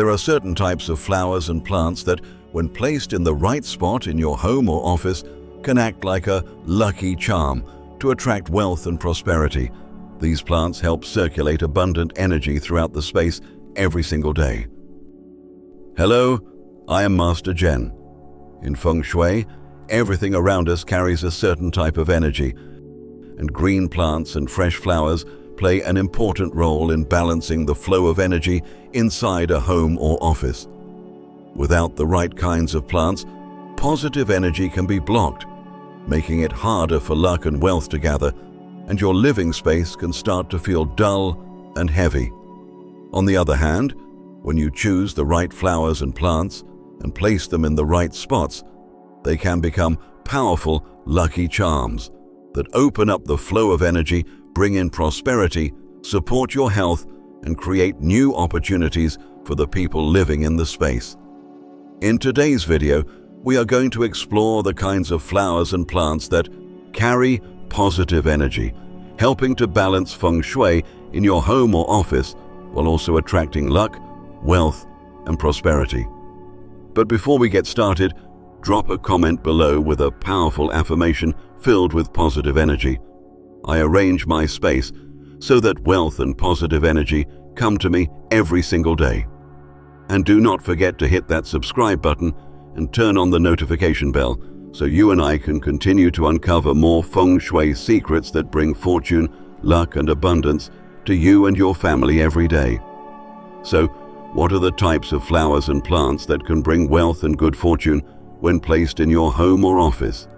There are certain types of flowers and plants that, when placed in the right spot in your home or office, can act like a lucky charm to attract wealth and prosperity. These plants help circulate abundant energy throughout the space every single day. Hello, I am Master Zhen. In Feng Shui, everything around us carries a certain type of energy, and green plants and fresh flowers play an important role in balancing the flow of energy inside a home or office. Without the right kinds of plants, positive energy can be blocked, making it harder for luck and wealth to gather, and your living space can start to feel dull and heavy. On the other hand, when you choose the right flowers and plants and place them in the right spots, they can become powerful, lucky charms that open up the flow of energy, bring in prosperity, support your health, and create new opportunities for the people living in the space. In today's video, we are going to explore the kinds of flowers and plants that carry positive energy, helping to balance Feng Shui in your home or office while also attracting luck, wealth, and prosperity. But before we get started, drop a comment below with a powerful affirmation filled with positive energy. I arrange my space so that wealth and positive energy come to me every single day. And do not forget to hit that subscribe button and turn on the notification bell so you and I can continue to uncover more Feng Shui secrets that bring fortune, luck, and abundance to you and your family every day. So, what are the types of flowers and plants that can bring wealth and good fortune when placed in your home or office?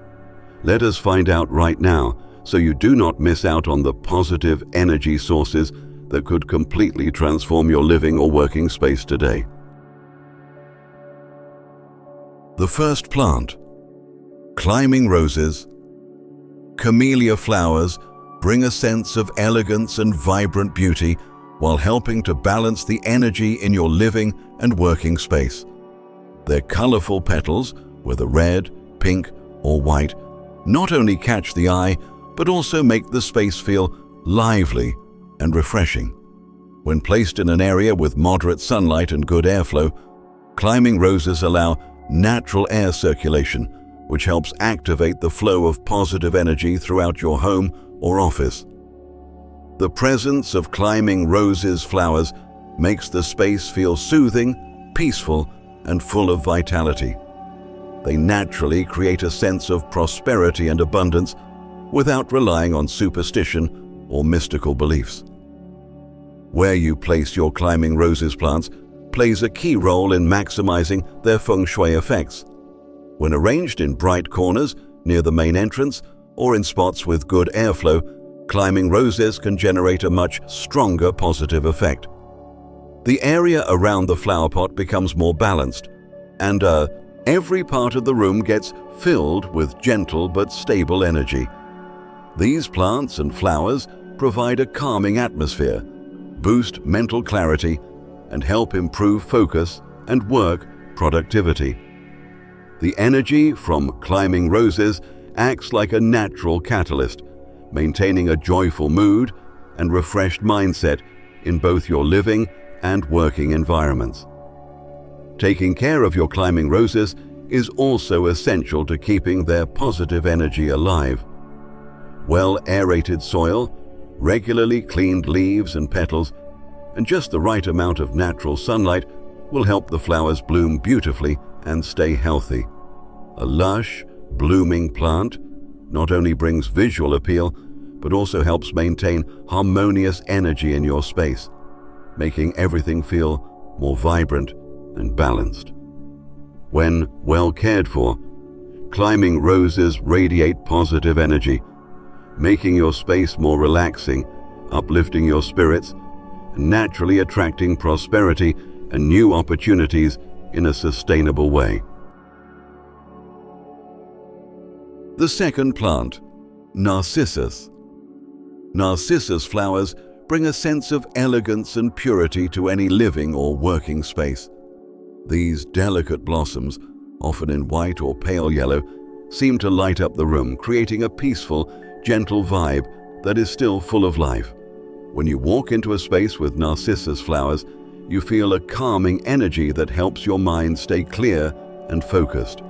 Let us find out right now, so you do not miss out on the positive energy sources that could completely transform your living or working space today. The first plant, climbing roses. Camellia flowers bring a sense of elegance and vibrant beauty while helping to balance the energy in your living and working space. Their colorful petals, whether red, pink, or white, not only catch the eye, but also make the space feel lively and refreshing. When placed in an area with moderate sunlight and good airflow, climbing roses allow natural air circulation, which helps activate the flow of positive energy throughout your home or office. The presence of climbing roses flowers makes the space feel soothing, peaceful, and full of vitality. They naturally create a sense of prosperity and abundance without relying on superstition or mystical beliefs. Where you place your climbing roses plants plays a key role in maximizing their Feng Shui effects. When arranged in bright corners near the main entrance or in spots with good airflow, climbing roses can generate a much stronger positive effect. The area around the flower pot becomes more balanced, and every part of the room gets filled with gentle but stable energy. These plants and flowers provide a calming atmosphere, boost mental clarity, and help improve focus and work productivity. The energy from climbing roses acts like a natural catalyst, maintaining a joyful mood and refreshed mindset in both your living and working environments. Taking care of your climbing roses is also essential to keeping their positive energy alive. Well-aerated soil, regularly cleaned leaves and petals, and just the right amount of natural sunlight will help the flowers bloom beautifully and stay healthy. A lush, blooming plant not only brings visual appeal, but also helps maintain harmonious energy in your space, making everything feel more vibrant and balanced. When well cared for, climbing roses radiate positive energy, making your space more relaxing, uplifting your spirits, and naturally attracting prosperity and new opportunities in a sustainable way. The second plant, narcissus. Narcissus flowers bring a sense of elegance and purity to any living or working space. These delicate blossoms, often in white or pale yellow, seem to light up the room, creating a peaceful, gentle vibe that is still full of life. When you walk into a space with narcissus flowers, you feel a calming energy that helps your mind stay clear and focused.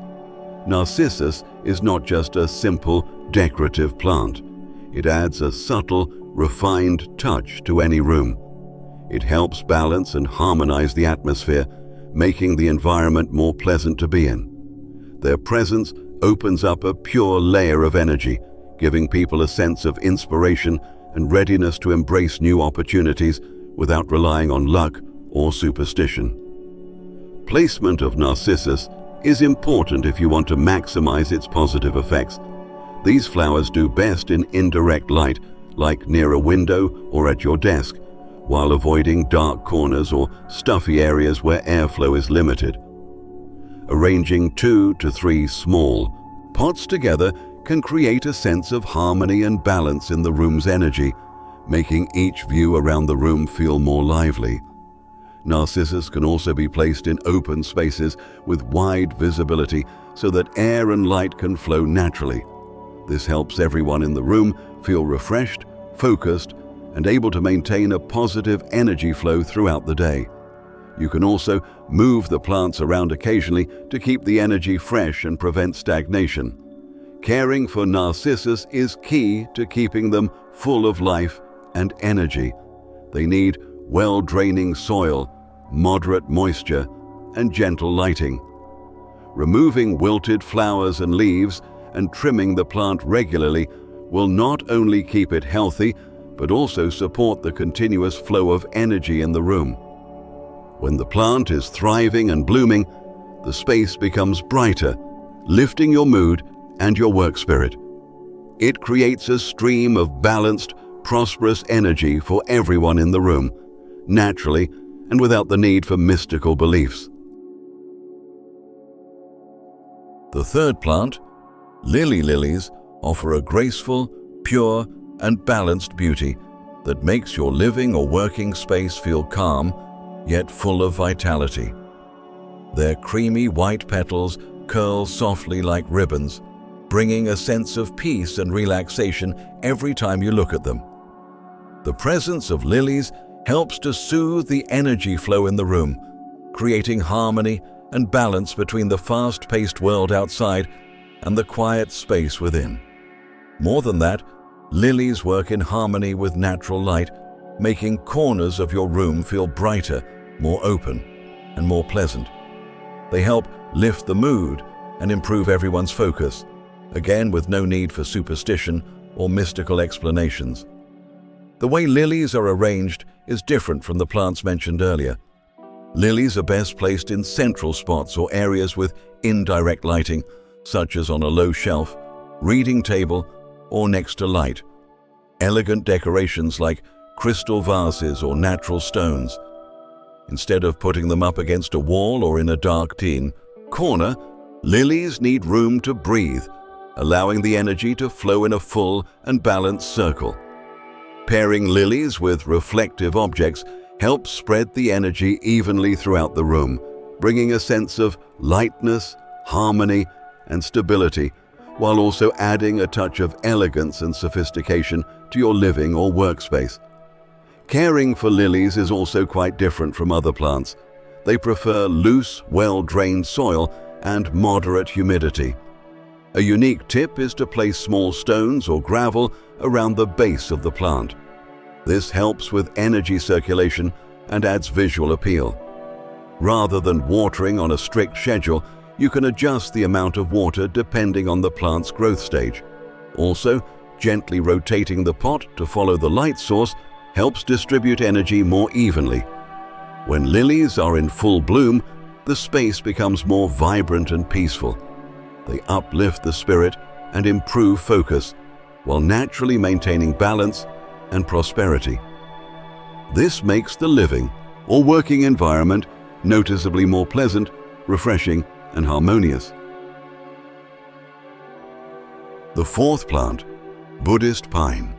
Narcissus is not just a simple, decorative plant. It adds a subtle, refined touch to any room. It helps balance and harmonize the atmosphere, making the environment more pleasant to be in. Their presence opens up a pure layer of energy, giving people a sense of inspiration and readiness to embrace new opportunities without relying on luck or superstition. Placement of narcissus is important if you want to maximize its positive effects. These flowers do best in indirect light, like near a window or at your desk, while avoiding dark corners or stuffy areas where airflow is limited. Arranging 2 to 3 small pots together can create a sense of harmony and balance in the room's energy, making each view around the room feel more lively. Narcissus can also be placed in open spaces with wide visibility so that air and light can flow naturally. This helps everyone in the room feel refreshed, focused, and able to maintain a positive energy flow throughout the day. You can also move the plants around occasionally to keep the energy fresh and prevent stagnation. Caring for narcissus is key to keeping them full of life and energy. They need well-draining soil, moderate moisture, and gentle lighting. Removing wilted flowers and leaves and trimming the plant regularly will not only keep it healthy, but also support the continuous flow of energy in the room. When the plant is thriving and blooming, the space becomes brighter, lifting your mood and your work spirit. It creates a stream of balanced, prosperous energy for everyone in the room, naturally and without the need for mystical beliefs. The third plant, lilies, offer a graceful, pure, and balanced beauty that makes your living or working space feel calm, yet full of vitality. Their creamy white petals curl softly like ribbons, bringing a sense of peace and relaxation every time you look at them. The presence of lilies helps to soothe the energy flow in the room, creating harmony and balance between the fast-paced world outside and the quiet space within. More than that, lilies work in harmony with natural light, making corners of your room feel brighter, more open, and more pleasant. They help lift the mood and improve everyone's focus, again with no need for superstition or mystical explanations. The way lilies are arranged is different from the plants mentioned earlier. Lilies are best placed in central spots or areas with indirect lighting, such as on a low shelf, reading table, or next to light. Elegant decorations like crystal vases or natural stones. Instead of putting them up against a wall or in a dark corner, lilies need room to breathe, allowing the energy to flow in a full and balanced circle. Pairing lilies with reflective objects helps spread the energy evenly throughout the room, bringing a sense of lightness, harmony, and stability, while also adding a touch of elegance and sophistication to your living or workspace. Caring for lilies is also quite different from other plants. They prefer loose, well-drained soil and moderate humidity. A unique tip is to place small stones or gravel around the base of the plant. This helps with energy circulation and adds visual appeal. Rather than watering on a strict schedule, you can adjust the amount of water depending on the plant's growth stage. Also, gently rotating the pot to follow the light source helps distribute energy more evenly. When lilies are in full bloom, the space becomes more vibrant and peaceful. They uplift the spirit and improve focus, while naturally maintaining balance and prosperity. This makes the living or working environment noticeably more pleasant, refreshing, and harmonious. The fourth plant, Buddhist pine.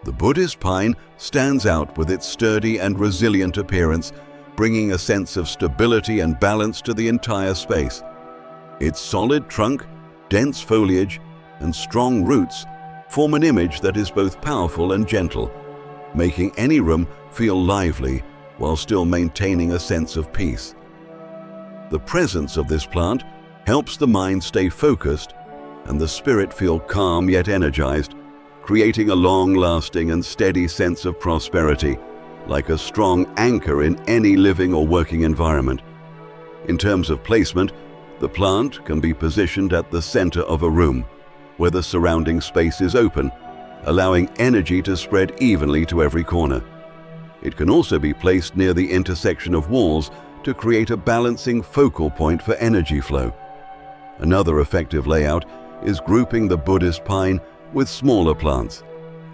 The Buddhist pine stands out with its sturdy and resilient appearance, bringing a sense of stability and balance to the entire space. Its solid trunk, dense foliage, and strong roots form an image that is both powerful and gentle, making any room feel lively while still maintaining a sense of peace. The presence of this plant helps the mind stay focused and the spirit feel calm yet energized, creating a long-lasting and steady sense of prosperity, like a strong anchor in any living or working environment. In terms of placement, the plant can be positioned at the center of a room, where the surrounding space is open, allowing energy to spread evenly to every corner. It can also be placed near the intersection of walls to create a balancing focal point for energy flow. Another effective layout is grouping the Buddhist pine with smaller plants,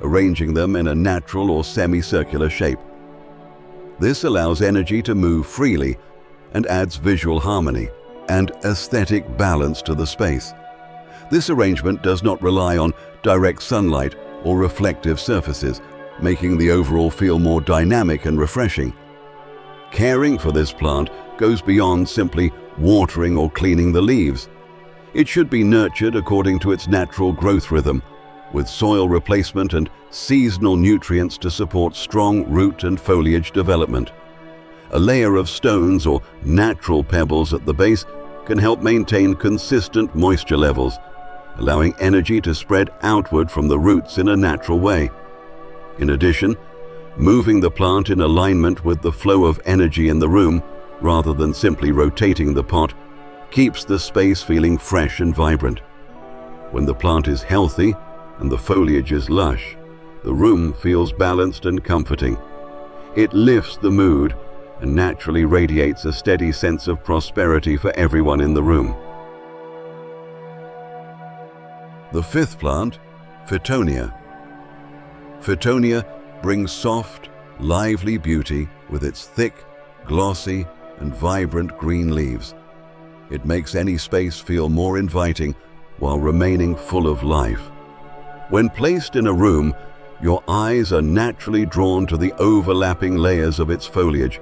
arranging them in a natural or semicircular shape. This allows energy to move freely and adds visual harmony and aesthetic balance to the space. This arrangement does not rely on direct sunlight or reflective surfaces, making the overall feel more dynamic and refreshing. Caring for this plant goes beyond simply watering or cleaning the leaves. It should be nurtured according to its natural growth rhythm, with soil replacement and seasonal nutrients to support strong root and foliage development. A layer of stones or natural pebbles at the base can help maintain consistent moisture levels, allowing energy to spread outward from the roots in a natural way. In addition, moving the plant in alignment with the flow of energy in the room, rather than simply rotating the pot, keeps the space feeling fresh and vibrant. When the plant is healthy and the foliage is lush, the room feels balanced and comforting. It lifts the mood and naturally radiates a steady sense of prosperity for everyone in the room. The fifth plant, fittonia. Fittonia brings soft, lively beauty with its thick, glossy, and vibrant green leaves. It makes any space feel more inviting while remaining full of life. When placed in a room, your eyes are naturally drawn to the overlapping layers of its foliage,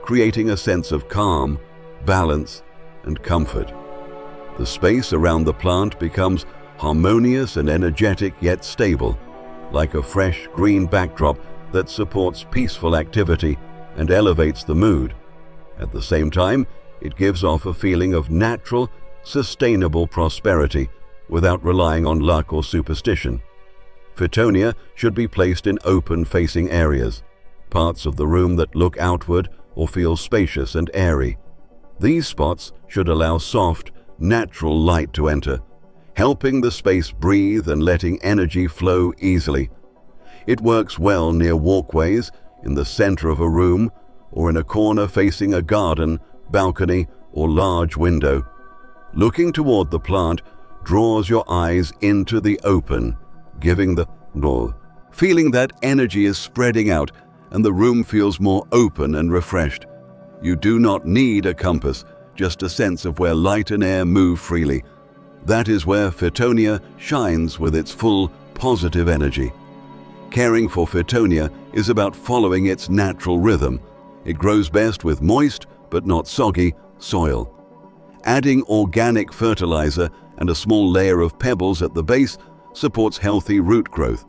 creating a sense of calm, balance, and comfort. The space around the plant becomes harmonious and energetic yet stable, like a fresh green backdrop that supports peaceful activity and elevates the mood. At the same time, it gives off a feeling of natural, sustainable prosperity without relying on luck or superstition. Fittonia should be placed in open-facing areas, parts of the room that look outward or feel spacious and airy. These spots should allow soft, natural light to enter, helping the space breathe and letting energy flow easily. It works well near walkways, in the center of a room, or in a corner facing a garden, balcony, or large window. Looking toward the plant draws your eyes into the open, giving the feeling that energy is spreading out and the room feels more open and refreshed. You do not need a compass, just a sense of where light and air move freely. That is where fittonia shines with its full, positive energy. Caring for fittonia is about following its natural rhythm. It grows best with moist, but not soggy, soil. Adding organic fertilizer and a small layer of pebbles at the base supports healthy root growth.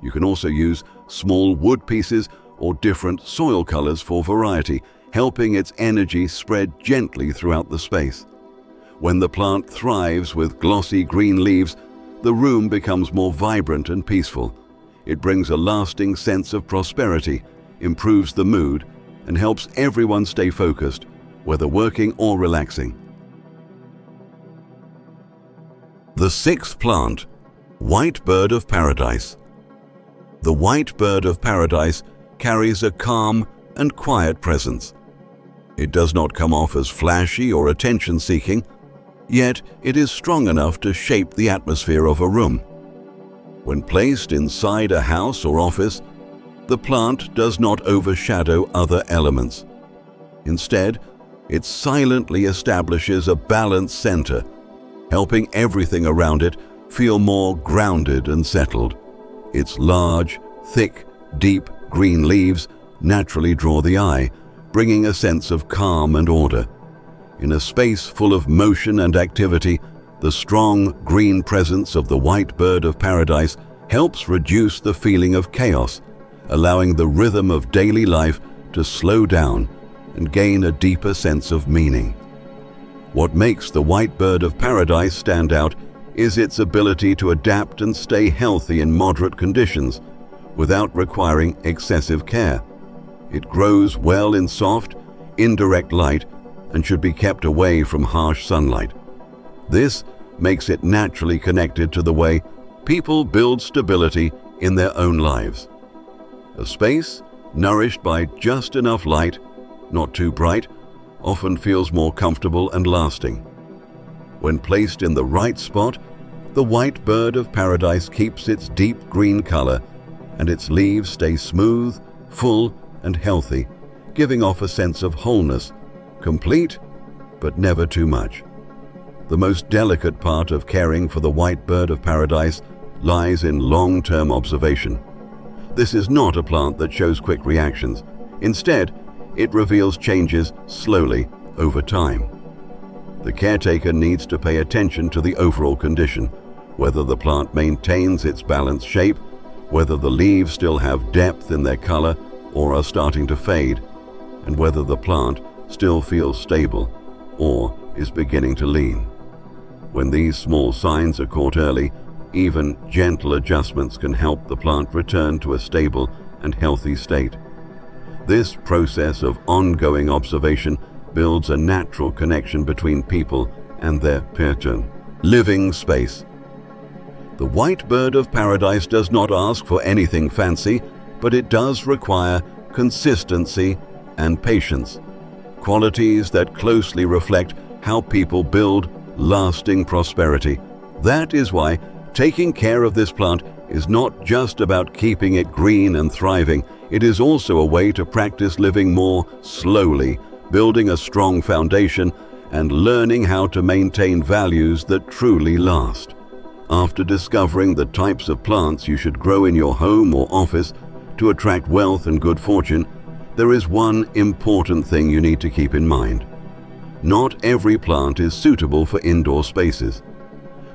You can also use small wood pieces or different soil colors for variety, helping its energy spread gently throughout the space. When the plant thrives with glossy green leaves, the room becomes more vibrant and peaceful. It brings a lasting sense of prosperity, improves the mood, and helps everyone stay focused, whether working or relaxing. The sixth plant, white bird of paradise. The white bird of paradise carries a calm and quiet presence. It does not come off as flashy or attention-seeking, yet it is strong enough to shape the atmosphere of a room. When placed inside a house or office, the plant does not overshadow other elements. Instead, it silently establishes a balanced center, helping everything around it feel more grounded and settled. Its large, thick, deep green leaves naturally draw the eye, bringing a sense of calm and order. In a space full of motion and activity, the strong green presence of the white bird of paradise helps reduce the feeling of chaos, allowing the rhythm of daily life to slow down and gain a deeper sense of meaning. What makes the white bird of paradise stand out is its ability to adapt and stay healthy in moderate conditions without requiring excessive care. It grows well in soft, indirect light and should be kept away from harsh sunlight. This makes it naturally connected to the way people build stability in their own lives. A space nourished by just enough light, not too bright, often feels more comfortable and lasting. When placed in the right spot, the white bird of paradise keeps its deep green color and its leaves stay smooth, full, and healthy, giving off a sense of wholeness, complete, but never too much. The most delicate part of caring for the white bird of paradise lies in long-term observation. This is not a plant that shows quick reactions. Instead, it reveals changes slowly over time. The caretaker needs to pay attention to the overall condition, whether the plant maintains its balanced shape, whether the leaves still have depth in their color or are starting to fade, and whether the plant still feels stable or is beginning to lean. When these small signs are caught early, even gentle adjustments can help the plant return to a stable and healthy state. This process of ongoing observation builds a natural connection between people and their pattern, living space. The white bird of paradise does not ask for anything fancy, but it does require consistency and patience, qualities that closely reflect how people build lasting prosperity. That is why taking care of this plant is not just about keeping it green and thriving. It is also a way to practice living more slowly, building a strong foundation, and learning how to maintain values that truly last. After discovering the types of plants you should grow in your home or office to attract wealth and good fortune, there is one important thing you need to keep in mind. Not every plant is suitable for indoor spaces.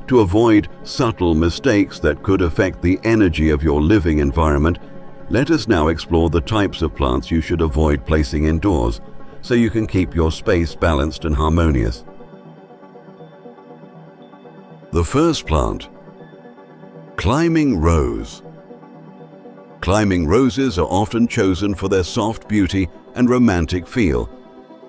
To avoid subtle mistakes that could affect the energy of your living environment, let us now explore the types of plants you should avoid placing indoors so you can keep your space balanced and harmonious. The first plant, climbing rose. Climbing roses are often chosen for their soft beauty and romantic feel.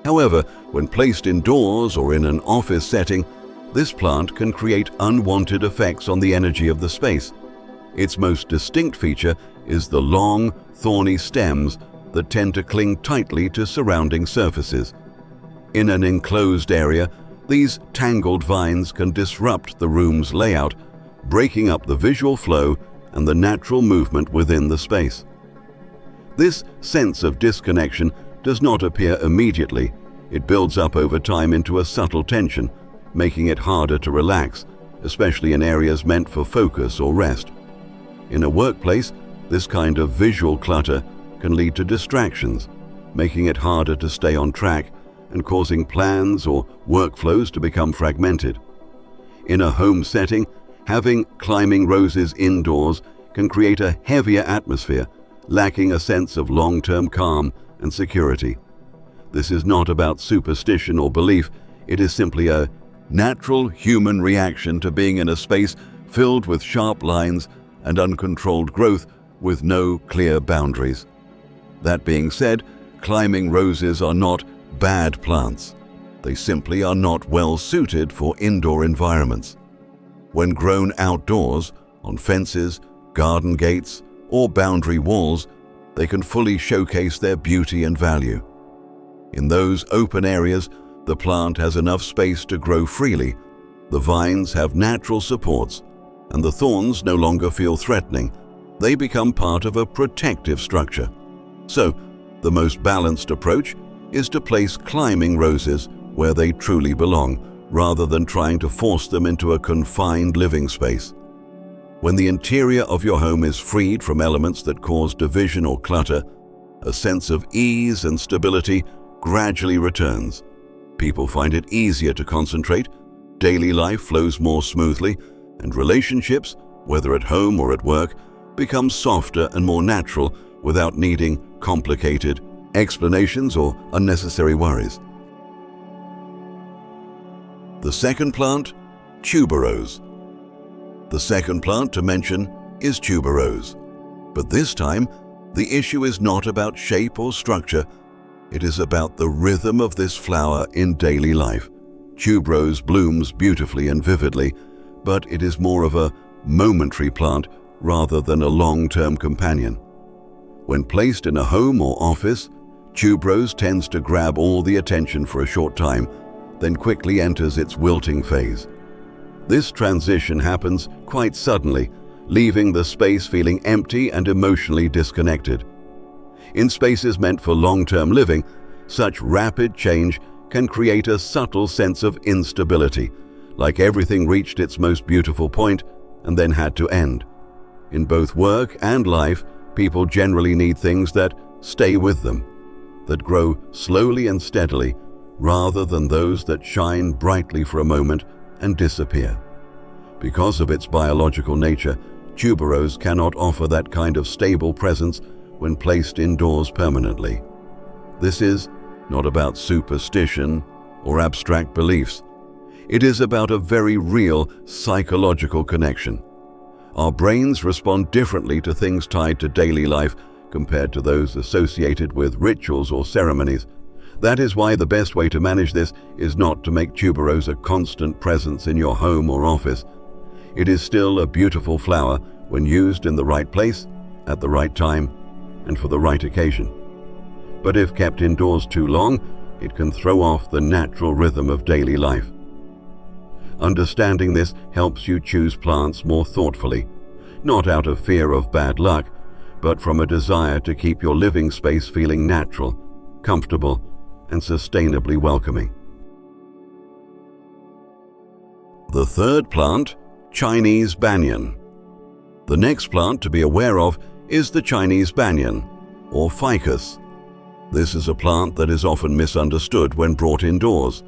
However, when placed indoors or in an office setting, this plant can create unwanted effects on the energy of the space. Its most distinct feature is the long, thorny stems that tend to cling tightly to surrounding surfaces. In an enclosed area, these tangled vines can disrupt the room's layout, breaking up the visual flow and the natural movement within the space. This sense of disconnection does not appear immediately. It builds up over time into a subtle tension, making it harder to relax, especially in areas meant for focus or rest. In a workplace, this kind of visual clutter can lead to distractions, making it harder to stay on track and causing plans or workflows to become fragmented. In a home setting, having climbing roses indoors can create a heavier atmosphere, lacking a sense of long-term calm and security. This is not about superstition or belief. It is simply a natural human reaction to being in a space filled with sharp lines and uncontrolled growth with no clear boundaries. That being said, climbing roses are not bad plants. They simply are not well suited for indoor environments. When grown outdoors, on fences, garden gates, or boundary walls, they can fully showcase their beauty and value. In those open areas, the plant has enough space to grow freely, the vines have natural supports, and the thorns no longer feel threatening. They become part of a protective structure. So, the most balanced approach is to place climbing roses where they truly belong, rather than trying to force them into a confined living space. When the interior of your home is freed from elements that cause division or clutter, a sense of ease and stability gradually returns. People find it easier to concentrate, daily life flows more smoothly, and relationships, whether at home or at work, become softer and more natural without needing complicated explanations or unnecessary worries. The second plant, tuberose. The second plant to mention is tuberose. But this time, the issue is not about shape or structure. It is about the rhythm of this flower in daily life. Tuberose blooms beautifully and vividly, but it is more of a momentary plant rather than a long-term companion. When placed in a home or office, tuberose tends to grab all the attention for a short time, then quickly enters its wilting phase. This transition happens quite suddenly, leaving the space feeling empty and emotionally disconnected. In spaces meant for long-term living, such rapid change can create a subtle sense of instability, like everything reached its most beautiful point and then had to end. In both work and life, people generally need things that stay with them, that grow slowly and steadily, rather than those that shine brightly for a moment and disappear. Because of its biological nature, tuberose cannot offer that kind of stable presence when placed indoors permanently. This is not about superstition or abstract beliefs. It is about a very real psychological connection. Our brains respond differently to things tied to daily life compared to those associated with rituals or ceremonies. That is why the best way to manage this is not to make tuberose a constant presence in your home or office. It is still a beautiful flower when used in the right place, at the right time, and for the right occasion. But if kept indoors too long, it can throw off the natural rhythm of daily life. Understanding this helps you choose plants more thoughtfully, not out of fear of bad luck, but from a desire to keep your living space feeling natural, comfortable, and sustainably welcoming. The third plant, Chinese banyan. The next plant to be aware of is the Chinese banyan, or ficus. This is a plant that is often misunderstood when brought indoors.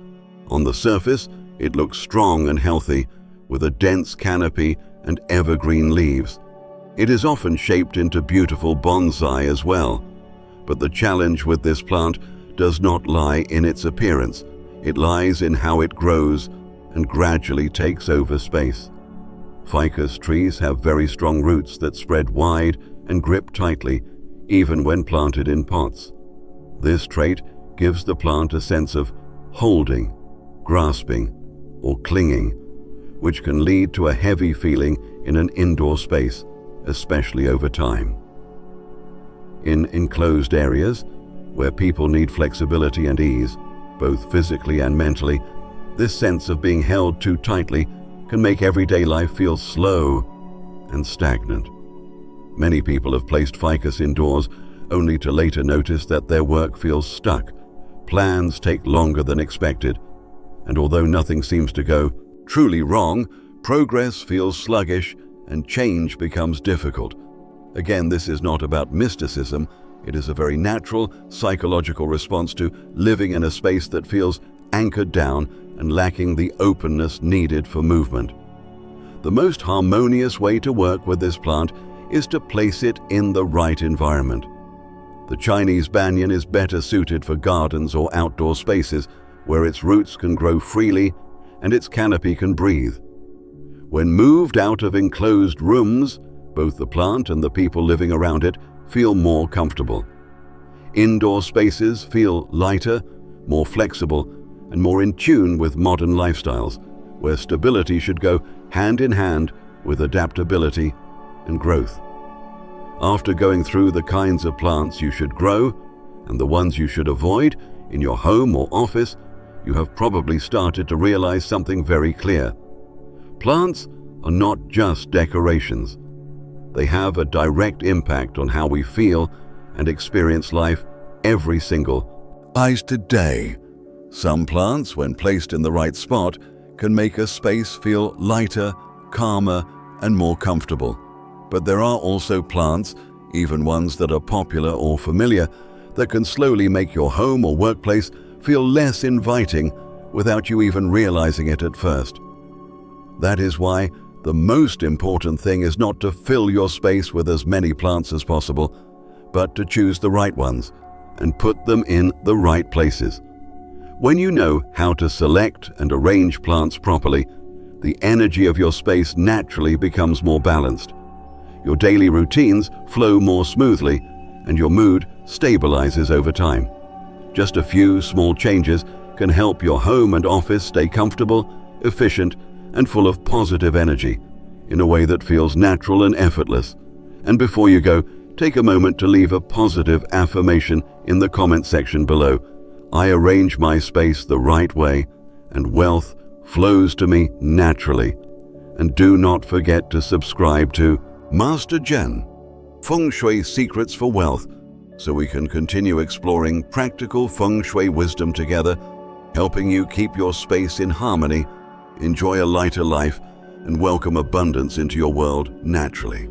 On the surface, it looks strong and healthy, with a dense canopy and evergreen leaves. It is often shaped into beautiful bonsai as well. But the challenge with this plant does not lie in its appearance. It lies in how it grows and gradually takes over space. Ficus trees have very strong roots that spread wide and grip tightly, even when planted in pots. This trait gives the plant a sense of holding, grasping, or clinging, which can lead to a heavy feeling in an indoor space, especially over time. In enclosed areas, where people need flexibility and ease, both physically and mentally, this sense of being held too tightly can make everyday life feel slow and stagnant. Many people have placed ficus indoors only to later notice that their work feels stuck, plans take longer than expected, and although nothing seems to go truly wrong, progress feels sluggish and change becomes difficult. Again, this is not about mysticism. It is a very natural psychological response to living in a space that feels anchored down and lacking the openness needed for movement. The most harmonious way to work with this plant is to place it in the right environment. The Chinese banyan is better suited for gardens or outdoor spaces where its roots can grow freely and its canopy can breathe. When moved out of enclosed rooms, both the plant and the people living around it feel more comfortable. Indoor spaces feel lighter, more flexible, and more in tune with modern lifestyles, where stability should go hand in hand with adaptability and growth. After going through the kinds of plants you should grow and the ones you should avoid in your home or office, you have probably started to realize something very clear. Plants are not just decorations. They have a direct impact on how we feel and experience life every single day. Some plants, when placed in the right spot, can make a space feel lighter, calmer, and more comfortable. But there are also plants, even ones that are popular or familiar, that can slowly make your home or workplace feel less inviting without you even realizing it at first. That is why the most important thing is not to fill your space with as many plants as possible, but to choose the right ones and put them in the right places. When you know how to select and arrange plants properly, the energy of your space naturally becomes more balanced. Your daily routines flow more smoothly, and your mood stabilizes over time. Just a few small changes can help your home and office stay comfortable, efficient, and full of positive energy in a way that feels natural and effortless. And before you go, take a moment to leave a positive affirmation in the comment section below. I arrange my space the right way, and wealth flows to me naturally. And do not forget to subscribe to Master Zhen, Feng Shui Secrets for Wealth, so we can continue exploring practical Feng Shui wisdom together, helping you keep your space in harmony, enjoy a lighter life, and welcome abundance into your world naturally.